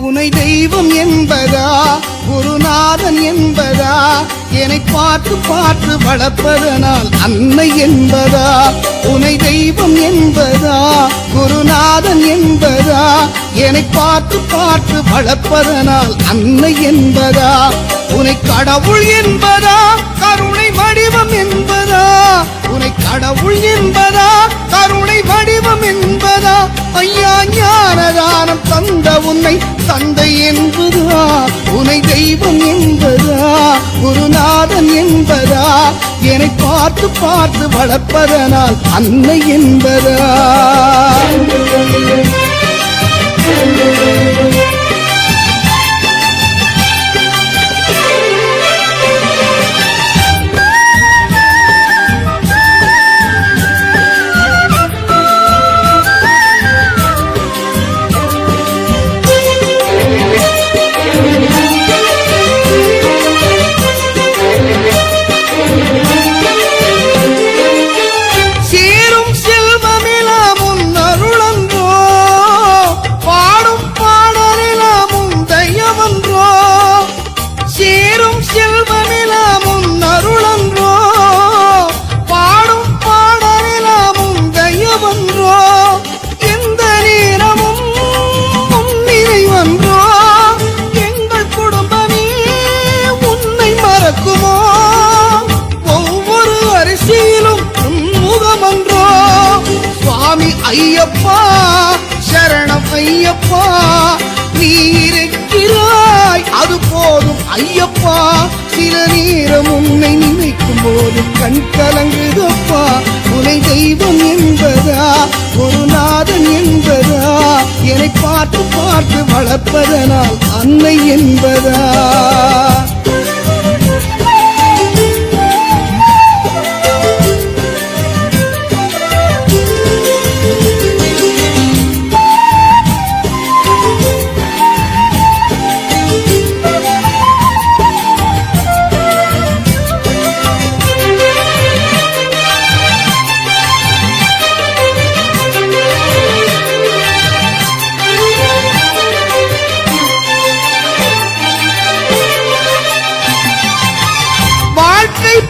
உனை தெய்வம் என்பதா குருநாதன் என்பதா என்னை பார்த்து பார்த்து வளர்ப்பதனால் அன்னை என்பதா உனை தெய்வம் என்பதா குருநாதன் என்பதா என்னை பார்த்து பார்த்து வளர்ப்பதனால் அன்னை என்பதா உனை கடவுள் என்பதா கருணை வடிவம் என்பதா உனை கடவுள் என்பதா கருணை வடிவம் என்பதா ஐயா ஞானதானம் தந்த உன்னை தந்தை என்பதா உனை தெய்வம் என்பதா குருநாதன் என்பதா என்னை பார்த்து பார்த்து வளர்ப்பதனால் அன்னை என்பதா ஐயப்பா சரணம் ஐயப்பா நீ இருக்கிறாய் அது போதும் ஐயப்பா சில நேரம் உன்னை நினைக்கும் போது கண் கலங்குதப்பா உனை தெய்வம் என்பதா குருநாதன் என்பதா என்னை பார்த்து பார்த்து வளர்ப்பதனால் அன்னை என்பதா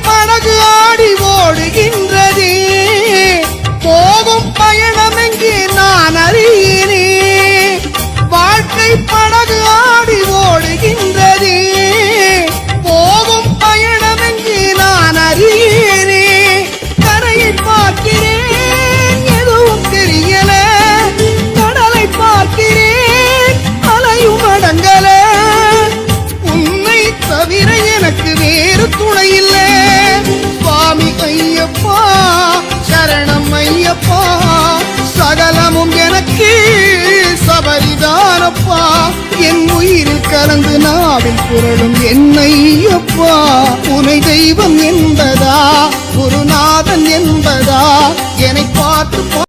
படகு ஆடி ஓடுகின்றதே போகும் பயணம் எங்கே நான் அறியேனே வாழ்க்கை படகு ஆடி ஓடுகின்றதே போகும் பயணம் எங்கே நான் அறியேனே கரையை பார்க்கிறேன் எதுவும் தெரியல கடலை பார்க்கிறேன் அலையும் அடங்கல உன்னை தவிர எனக்கு வேறு துணை இல்லை சுவாமி ஐயப்பா சரணம் ஐயப்பா சகலமும் எனக்கு சபரிதானப்பா என் உயிரில் கலந்து நாவில் புரளும் என்னை